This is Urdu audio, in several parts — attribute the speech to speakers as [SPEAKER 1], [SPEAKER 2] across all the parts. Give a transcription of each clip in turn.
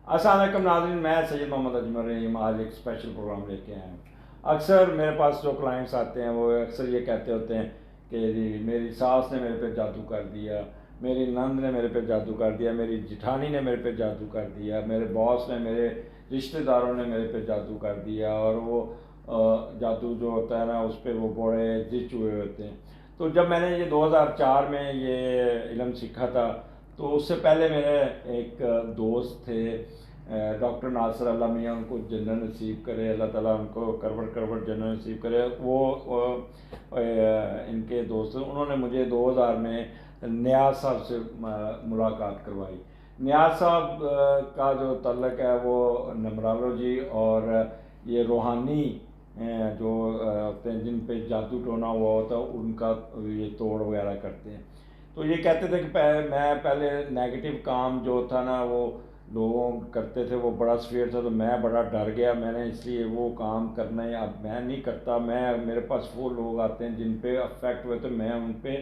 [SPEAKER 1] السلام علیکم ناظرین، میں سید محمد اجمل رحیم آج ایک اسپیشل پروگرام لے کے آیا ہوں۔ اکثر میرے پاس جو کلائنٹس آتے ہیں وہ اکثر یہ کہتے ہوتے ہیں کہ جی میری ساس نے میرے پہ جادو کر دیا، میری نند نے میرے پہ جادو کر دیا، میری جٹھانی نے میرے پہ جادو کر دیا، میرے باس نے، میرے رشتہ داروں نے میرے پہ جادو کر دیا، اور وہ جادو جو ہوتا ہے نا اس پہ وہ بڑے زچ ہوئے ہوتے ہیں۔ تو جب میں نے یہ 2004 میں یہ علم سیکھا تھا تو اس سے پہلے میرے ایک دوست تھے ڈاکٹر ناصر اللہ میاں، ان کو جنت نصیب کرے، اللہ تعالیٰ ان کو کروڑ جنت نصیب کرے۔ وہ ان کے دوست، انہوں نے مجھے 2000 میں نیاز صاحب سے ملاقات کروائی۔ نیاز صاحب کا جو تعلق ہے وہ نمرالوجی اور یہ روحانی جو ہوتے ہیں جن پہ جادو ٹونا ہوا ہوتا ہے ان کا یہ توڑ وغیرہ کرتے ہیں۔ تو یہ کہتے تھے کہ میں پہلے نیگیٹو کام جو تھا نا وہ لوگوں کرتے تھے، وہ بڑا سویئر تھا، تو میں بڑا ڈر گیا، میں نے اس لیے وہ کام کرنا ہے اب میں نہیں کرتا۔ میرے پاس وہ لوگ آتے ہیں جن پہ افیکٹ ہوئے تو میں ان پہ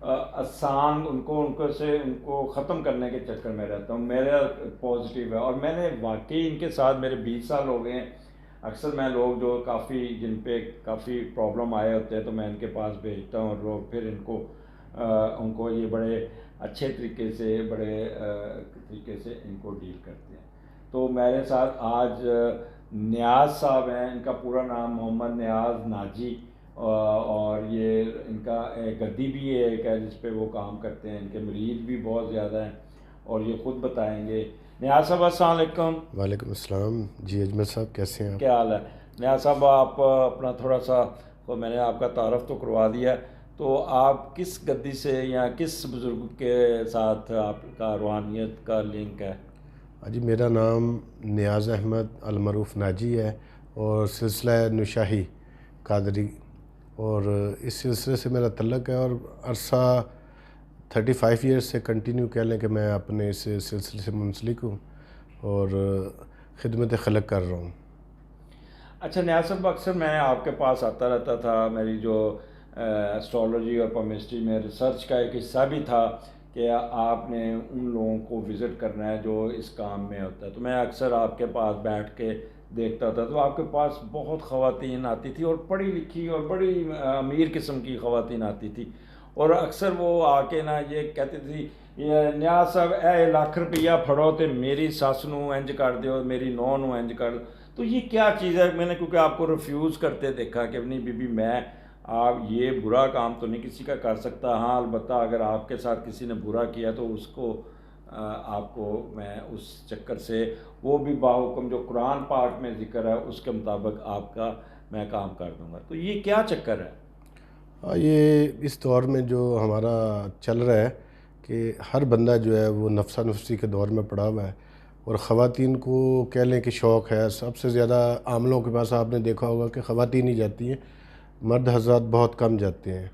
[SPEAKER 1] آسان ان کو ختم کرنے کے چکر میں رہتا ہوں۔ میرا پازیٹیو ہے، اور میں نے واقعی ان کے ساتھ میرے 20 سال ہو گئے ہیں۔ اکثر میں لوگ جو کافی جن پہ کافی پرابلم آئے ہوتے ہیں تو میں ان کے پاس بھیجتا ہوں، اور لوگ پھر ان کو یہ بڑے اچھے طریقے سے ان کو ڈیل کرتے ہیں۔ تو میرے ساتھ آج نیاز صاحب ہیں، ان کا پورا نام محمد نیاز ناجی، اور یہ ان کا گدی بھی ایک ہے جس پہ وہ کام کرتے ہیں، ان کے مریض بھی بہت زیادہ ہیں اور یہ خود بتائیں گے۔ نیاز صاحب السلام علیکم۔
[SPEAKER 2] وعلیکم السلام جی اجمل صاحب، کیسے ہیں آپ؟
[SPEAKER 1] کیا حال ہے نیاز صاحب؟ آپ اپنا تھوڑا سا، میں نے آپ کا تعارف تو کروا دیا، تو آپ کس گدی سے یا کس بزرگ کے ساتھ آپ کا روحانیت کا لنک ہے؟
[SPEAKER 2] جی میرا نام نیاز احمد المعروف ناجی ہے، اور سلسلہ نشاہی قادری، اور اس سلسلے سے میرا تعلق ہے، اور عرصہ 35 ایئرس سے کنٹینیو کہہ لیں کہ میں اپنے اس سلسلے سے منسلک ہوں اور خدمت خلق کر رہا ہوں۔
[SPEAKER 1] اچھا نیاز صاحب، اکثر میں آپ کے پاس آتا رہتا تھا، میری جو اسٹرالوجی اور پامسٹری میں ریسرچ کا ایک حصہ بھی تھا کہ آپ نے ان لوگوں کو وزٹ کرنا ہے جو اس کام میں ہوتا ہے، تو میں اکثر آپ کے پاس بیٹھ کے دیکھتا تھا، تو آپ کے پاس بہت خواتین آتی تھی، اور پڑھی لکھی اور بڑی امیر قسم کی خواتین آتی تھی، اور اکثر وہ آ کے نا یہ کہتی تھی یہ نیاز صاحب اے لاکھ روپیہ پھڑو تو میری سس نو انج کر دیو، میری نو نو انج کر دو۔ تو یہ کیا چیز ہے؟ میں نے کیونکہ آپ کو ریفیوز کرتے دیکھا کہ نہیں بی بی میں آپ یہ برا کام تو نہیں کسی کا کر سکتا، ہاں البتہ اگر آپ کے ساتھ کسی نے برا کیا تو اس کو آپ کو میں اس چکر سے وہ بھی باحکم جو قرآن پاک میں ذکر ہے اس کے مطابق آپ کا میں کام کر دوں گا۔ تو یہ کیا چکر ہے؟
[SPEAKER 2] یہ اس دور میں جو ہمارا چل رہا ہے کہ ہر بندہ جو ہے وہ نفسا نفسی کے دور میں پڑا ہوا ہے، اور خواتین کو کہہ لیں کہ شوق ہے، سب سے زیادہ عاملوں کے پاس آپ نے دیکھا ہوگا کہ خواتین ہی جاتی ہیں، مرد حضرات بہت کم جاتے ہیں۔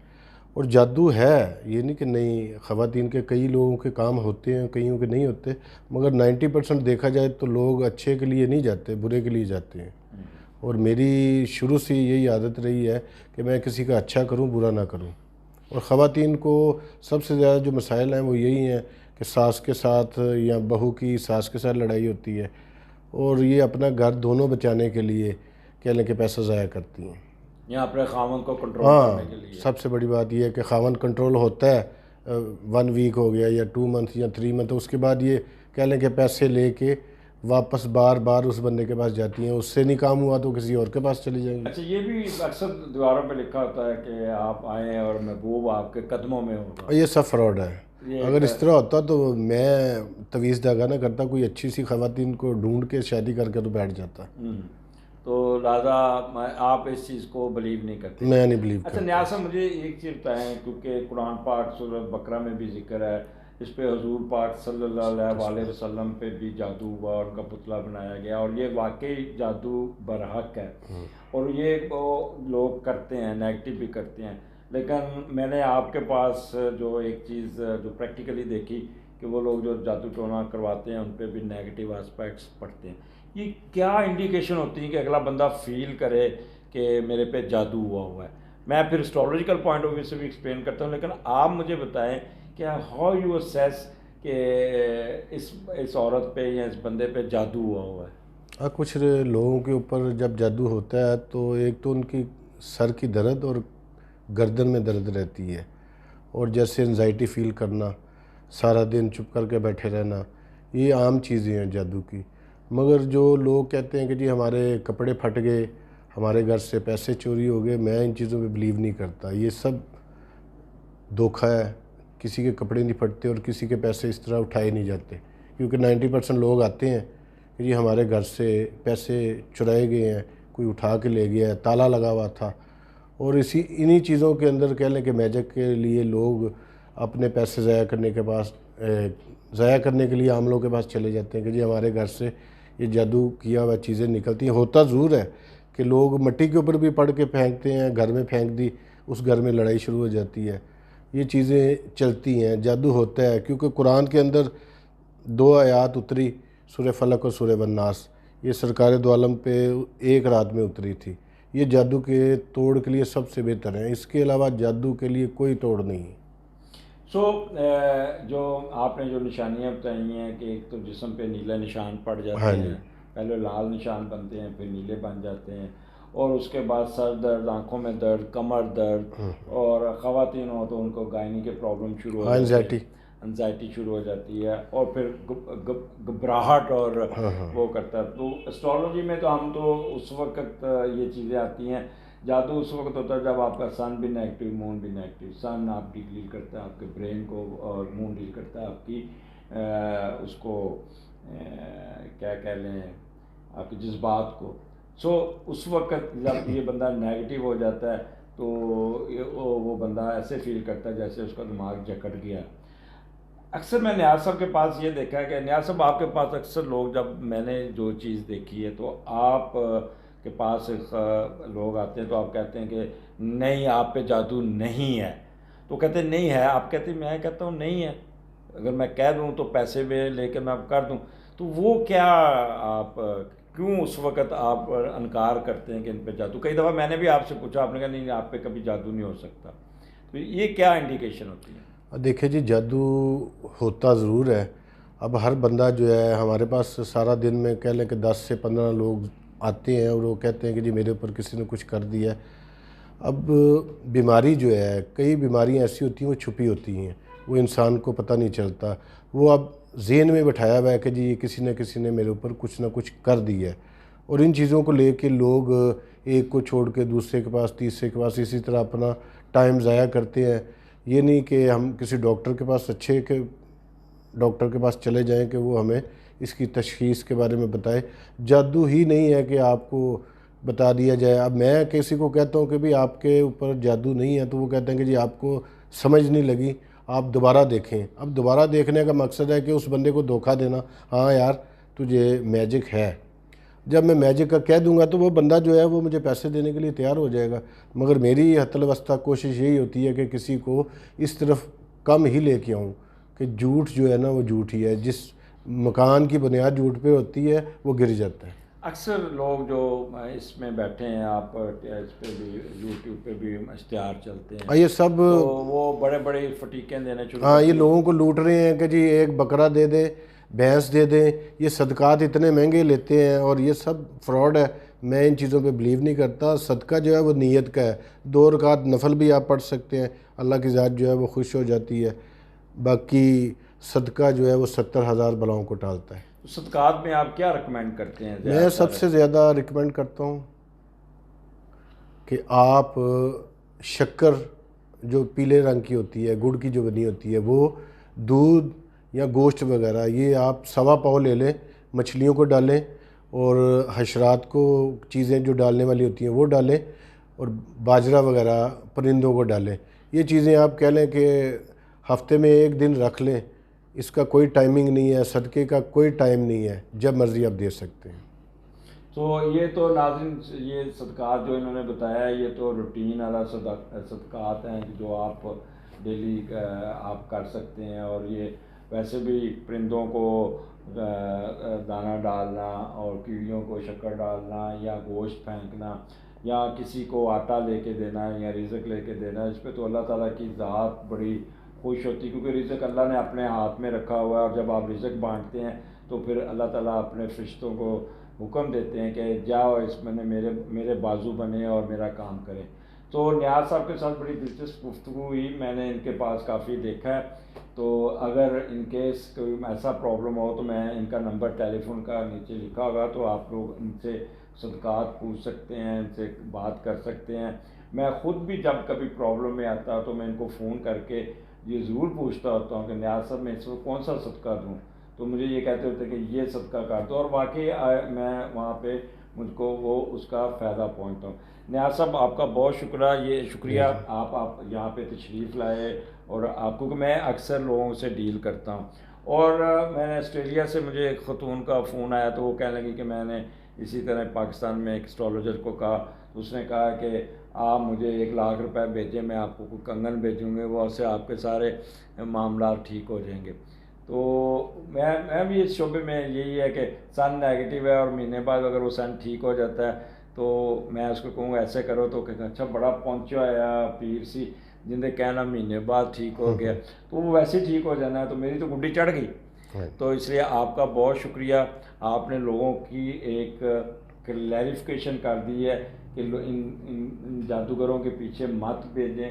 [SPEAKER 2] اور جادو ہے، یہ نہیں کہ نہیں، خواتین کے کئی لوگوں کے کام ہوتے ہیں، کئیوں کے نہیں ہوتے، مگر 90% دیکھا جائے تو لوگ اچھے کے لیے نہیں جاتے، برے کے لیے جاتے ہیں۔ اور میری شروع سے یہی عادت رہی ہے کہ میں کسی کا اچھا کروں، برا نہ کروں۔ اور خواتین کو سب سے زیادہ جو مسائل ہیں وہ یہی ہیں کہ ساس کے ساتھ یا بہو کی ساس کے ساتھ لڑائی ہوتی ہے، اور یہ اپنا گھر دونوں بچانے کے لیے کہہ لیں کہ پیسہ ضائع کرتی ہیں،
[SPEAKER 1] یا اپنے خاوند کو کنٹرول کرنے کے لیے۔
[SPEAKER 2] سب سے بڑی بات یہ ہے کہ خاوند کنٹرول ہوتا ہے 1 ویک ہو گیا یا 2 منتھ یا 3 منتھ، اس کے بعد یہ کہہ لیں کہ پیسے لے کے واپس بار بار اس بندے کے پاس جاتی ہیں، اس سے نہیں کام ہوا تو کسی اور کے پاس چلی جائیں گی۔
[SPEAKER 1] اچھا، یہ بھی اکثر دیواروں پہ لکھا ہوتا ہے کہ آپ آئیں اور محبوب آپ کے قدموں میں ہوگا۔
[SPEAKER 2] یہ سب فراڈ ہے، اگر اس طرح ہوتا تو میں تویز داغا نہ کرتا، کوئی اچھی سی خواتین کو ڈھونڈ کے شادی کر کے تو بیٹھ جاتا۔
[SPEAKER 1] تو لہٰذا آپ اس چیز کو بلیو نہیں کرتے؟
[SPEAKER 2] میں نہیں بلیو کرتا۔
[SPEAKER 1] اچھا نیاز صاحب، مجھے ایک چیز بتائیں، کیونکہ قرآن پاک سورۃ بقرہ میں بھی ذکر ہے، اس پہ حضور پاک صلی اللہ علیہ وسلم پہ بھی جادو ہوا، ان کا پتلا بنایا گیا، اور یہ واقعی جادو برحق ہے، اور یہ لوگ کرتے ہیں، نیگیٹو بھی کرتے ہیں۔ لیکن میں نے آپ کے پاس جو ایک چیز جو پریکٹیکلی دیکھی کہ وہ لوگ جو جادو ٹونا کرواتے ہیں ان پہ بھی نیگیٹو آسپیکٹس پڑتے ہیں۔ یہ کیا انڈیکیشن ہوتی ہے کہ اگلا بندہ فیل کرے کہ میرے پہ جادو ہوا ہے؟ میں پھر اسٹرالوجیکل پوائنٹ آف ویو سے بھی ایکسپلین کرتا ہوں، لیکن آپ مجھے بتائیں کہ ہاؤ یو اسیس کہ اس عورت پہ یا اس بندے پہ جادو ہوا ہے؟
[SPEAKER 2] کچھ لوگوں کے اوپر جب جادو ہوتا ہے تو ایک تو ان کی سر کی درد اور گردن میں درد رہتی ہے، اور جیسے انزائٹی فیل کرنا، سارا دن چپ کر کے بیٹھے رہنا، یہ عام چیزیں ہیں جادو کی۔ مگر جو لوگ کہتے ہیں کہ جی ہمارے کپڑے پھٹ گئے، ہمارے گھر سے پیسے چوری ہو گئے، میں ان چیزوں پہ بلیو نہیں کرتا، یہ سب دھوکہ ہے۔ کسی کے کپڑے نہیں پھٹتے اور کسی کے پیسے اس طرح اٹھائے نہیں جاتے، کیونکہ 90% لوگ آتے ہیں کہ جی ہمارے گھر سے پیسے چرائے گئے ہیں، کوئی اٹھا کے لے گیا ہے، تالا لگا ہوا تھا، اور انہی چیزوں کے اندر کہہ لیں کہ میجک کے لیے لوگ اپنے پیسے ضائع کرنے کے لیے عاملوں کے پاس چلے جاتے ہیں کہ جی ہمارے گھر سے یہ جادو کیا ہوا چیزیں نکلتی ہیں۔ ہوتا ضرور ہے کہ لوگ مٹی کے اوپر بھی پڑھ کے پھینکتے ہیں، گھر میں پھینک دی، اس گھر میں لڑائی شروع ہو جاتی ہے، یہ چیزیں چلتی ہیں، جادو ہوتا ہے۔ کیونکہ قرآن کے اندر 2 آیات اتری، سورہ فلق اور سورہ والناس، یہ سرکار دو عالم پہ ایک رات میں اتری تھی، یہ جادو کے توڑ کے لیے سب سے بہتر ہے، اس کے علاوہ جادو کے لیے کوئی توڑ نہیں ہے۔
[SPEAKER 1] جو آپ نے جو نشانیاں بتائی ہیں کہ ایک تو جسم پہ نیلے نشان پڑ جاتے
[SPEAKER 2] ہاں جی،
[SPEAKER 1] ہیں، پہلے لال نشان بنتے ہیں پھر نیلے بن جاتے ہیں، اور اس کے بعد سر درد، آنکھوں میں درد، کمر درد، اور خواتین ہوں تو ان کو گائنی کے پرابلم شروع ہو جاتی ہے، انزائٹی شروع ہو جاتی ہے، اور پھر گھبراہٹ اور وہ کرتا ہے۔ تو اسٹرالوجی میں تو ہم تو اس وقت یہ چیزیں آتی ہیں، جادو اس وقت ہوتا ہے جب آپ کا سن بھی نیگیٹو، مون بھی نیگیٹو، سن آپ کی ڈیل کرتا ہے آپ کے برین کو، اور مون ڈیل کرتا ہے آپ کی اس کو کیا کہہ لیں، آپ کے جذبات کو۔ اس وقت جب یہ بندہ نیگیٹو ہو جاتا ہے تو وہ بندہ ایسے فیل کرتا ہے جیسے اس کا دماغ جکڑ گیا۔ اکثر میں نیاز صاحب کے پاس یہ دیکھا ہے کہ نیاز صاحب آپ کے پاس اکثر لوگ، جب میں نے جو چیز دیکھی ہے تو آپ کے پاس لوگ آتے ہیں تو آپ کہتے ہیں کہ نہیں آپ پہ جادو نہیں ہے، تو کہتے ہیں نہیں ہے، آپ کہتے ہیں، میں کہتا ہوں نہیں ہے، اگر میں کہہ دوں تو پیسے بھی لے کے میں کر دوں، تو وہ کیا آپ کیوں اس وقت آپ انکار کرتے ہیں کہ ان پہ جادو؟ کئی دفعہ میں نے بھی آپ سے پوچھا، آپ نے کہا نہیں آپ پہ کبھی جادو نہیں ہو سکتا، تو یہ کیا انڈیکیشن ہوتی ہے؟
[SPEAKER 2] دیکھیں جی جادو ہوتا ضرور ہے۔ اب ہر بندہ جو ہے ہمارے پاس سارا دن میں کہہ لیں کہ 10 سے 15 لوگ آتے ہیں اور وہ کہتے ہیں کہ جی میرے اوپر کسی نے کچھ کر دیا ہے۔ اب بیماری جو ہے، کئی بیماریاں ایسی ہوتی ہیں وہ چھپی ہوتی ہیں، وہ انسان کو پتہ نہیں چلتا، وہ اب ذہن میں بٹھایا ہوا ہے کہ جی یہ کسی نے میرے اوپر کچھ نہ کچھ کر دیا ہے، اور ان چیزوں کو لے کے لوگ ایک کو چھوڑ کے دوسرے کے پاس، تیسرے کے پاس، اسی طرح اپنا ٹائم ضائع کرتے ہیں۔ یہ نہیں کہ ہم کسی ڈاکٹر کے پاس، اچھے کے ڈاکٹر کے پاس چلے جائیں کہ وہ ہمیں اس کی تشخیص کے بارے میں بتائے۔ جادو ہی نہیں ہے کہ آپ کو بتا دیا جائے۔ اب میں کسی کو کہتا ہوں کہ بھی آپ کے اوپر جادو نہیں ہے تو وہ کہتے ہیں کہ جی آپ کو سمجھ نہیں لگی، آپ دوبارہ دیکھیں۔ اب دوبارہ دیکھنے کا مقصد ہے کہ اس بندے کو دھوکہ دینا، ہاں یار تجھے میجک ہے۔ جب میں میجک کا کہہ دوں گا تو وہ بندہ جو ہے وہ مجھے پیسے دینے کے لیے تیار ہو جائے گا، مگر میری حتی الوسطی کوشش یہی ہوتی ہے کہ کسی کو اس طرف کم ہی لے کے آؤں کہ جھوٹ جو ہے نا وہ جھوٹ ہی ہے، جس مکان کی بنیاد جھوٹ پہ ہوتی ہے وہ گر جاتا ہے۔
[SPEAKER 1] اکثر لوگ جو اس میں بیٹھے ہیں، آپ اس پہ بھی یوٹیوب پہ بھی اشتہار چلتے ہیں،
[SPEAKER 2] یہ سب
[SPEAKER 1] تو وہ بڑے بڑے فٹیکیں دینے شروع
[SPEAKER 2] ہاں، یہ
[SPEAKER 1] کرتے ہیں۔
[SPEAKER 2] لوگوں کو لوٹ رہے ہیں کہ جی ایک بکرا دے دیں، بھینس دے دیں، یہ صدقات اتنے مہنگے لیتے ہیں، اور یہ سب فراڈ ہے۔ میں ان چیزوں پہ بلیو نہیں کرتا۔ صدقہ جو ہے وہ نیت کا ہے، 2 رکعت نفل بھی آپ پڑھ سکتے ہیں، اللہ کی ذات جو ہے وہ خوش ہو جاتی ہے۔ باقی صدقہ جو ہے وہ 70,000 بلاؤں کو ٹالتا ہے۔
[SPEAKER 1] صدقات میں آپ کیا ریکمینڈ کرتے ہیں؟
[SPEAKER 2] میں سب سے زیادہ ریکمینڈ کرتا ہوں کہ آپ شکر جو پیلے رنگ کی ہوتی ہے، گڑ کی جو بنی ہوتی ہے، وہ دودھ یا گوشت وغیرہ یہ آپ 1.25 پاؤ لے لیں، مچھلیوں کو ڈالیں، اور حشرات کو چیزیں جو ڈالنے والی ہوتی ہیں وہ ڈالیں، اور باجرہ وغیرہ پرندوں کو ڈالیں۔ یہ چیزیں آپ کہہ لیں کہ ہفتے میں 1 دن رکھ لیں، اس کا کوئی ٹائمنگ نہیں ہے، صدقے کا کوئی ٹائم نہیں ہے، جب مرضی آپ دے سکتے ہیں۔
[SPEAKER 1] تو یہ تو ناظرین، یہ صدقات جو انہوں نے بتایا ہے یہ تو روٹین والا صدقات ہیں جو آپ ڈیلی آپ کر سکتے ہیں، اور یہ ویسے بھی پرندوں کو دانہ ڈالنا، اور کیڑیوں کو شکر ڈالنا، یا گوشت پھینکنا، یا کسی کو آٹا لے کے دینا یا رزق لے کے دینا، اس پہ تو اللہ تعالیٰ کی ذات بڑی خوش ہوتی ہے، کیونکہ رزق اللہ نے اپنے ہاتھ میں رکھا ہوا ہے، اور جب آپ رزق بانٹتے ہیں تو پھر اللہ تعالیٰ اپنے فرشتوں کو حکم دیتے ہیں کہ جاؤ اس میں نے میرے بازو بنے اور میرا کام کرے۔ تو نیاز صاحب کے ساتھ بڑی دلچسپ گفتگو ہوئی، میں نے ان کے پاس کافی دیکھا ہے، تو اگر ان کیس کوئی ایسا پرابلم ہو تو میں ان کا نمبر ٹیلی فون کا نیچے لکھا ہوگا، تو آپ لوگ ان سے صدقات پوچھ سکتے ہیں، ان سے بات کر سکتے ہیں۔ میں خود بھی جب کبھی پرابلم میں آتا تو میں ان کو فون کر کے یہ ضرور پوچھتا ہوتا ہوں کہ نیاز صاحب میں اس کو کون سا صدقہ دوں، تو مجھے یہ کہتے ہوتے کہ یہ صدقہ کر دو، اور واقعی میں وہاں پہ مجھ کو وہ اس کا فائدہ پہنچتا ہوں۔ نیاز صاحب آپ کا بہت شکریہ آپ یہاں پہ تشریف لائے، اور آپ کو کہ میں اکثر لوگوں سے ڈیل کرتا ہوں، اور میں نے آسٹریلیا سے مجھے ایک خاتون کا فون آیا تو وہ کہنے لگی کہ میں نے اسی طرح پاکستان میں ایک اسٹرالوجر کو کہا، تو اس نے کہا کہ آپ مجھے 1,00,000 روپے بھیجیں، میں آپ کو کوئی کنگن بھیجوں گے، وہ سے آپ کے سارے معاملات ٹھیک ہو جائیں گے۔ تو میں بھی اس شعبے میں یہی ہے کہ سن نیگیٹو ہے، اور مہینے بعد اگر وہ سن ٹھیک ہو جاتا ہے تو میں اس کو کہوں ایسے کرو، تو کہ اچھا بڑا پہنچا ہے پیر سی جندے کہنا مہینے بعد ٹھیک ہو گیا، تو وہ ویسے ہی ٹھیک ہو جانا ہے، تو میری تو گڈی چڑھ گئی۔ تو اس لیے آپ کا بہت شکریہ، آپ نے لوگوں کی ایک کلیریفیکیشن کر دی ہے کہ ان جادوگروں کے پیچھے مت بھیجیں۔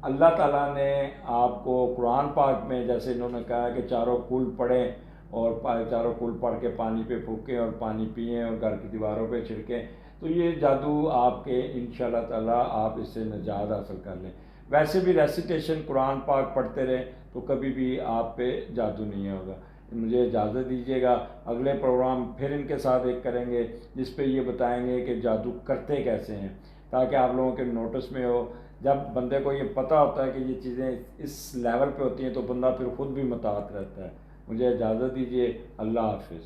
[SPEAKER 1] اللہ تعالیٰ نے آپ کو قرآن پاک میں جیسے انہوں نے کہا کہ چاروں کل پڑھیں، اور چاروں کل پڑھ کے پانی پہ پھونکیں اور پانی پئیں اور گھر کی دیواروں پہ چھڑکیں، تو یہ جادو آپ کے انشاءاللہ تعالیٰ آپ اس سے نجات حاصل کر لیں۔ ویسے بھی ریسیٹیشن قرآن پاک پڑھتے رہیں تو کبھی بھی آپ پہ جادو نہیں ہوگا۔ مجھے اجازت دیجیے گا، اگلے پروگرام پھر ان کے ساتھ ایک کریں گے جس پہ یہ بتائیں گے کہ جادو کرتے کیسے ہیں، تاکہ آپ لوگوں کے نوٹس میں ہو۔ جب بندے کو یہ پتہ ہوتا ہے کہ یہ چیزیں اس لیول پہ ہوتی ہیں تو بندہ پھر خود بھی محتاط رہتا ہے۔ مجھے اجازت دیجیے، اللہ حافظ۔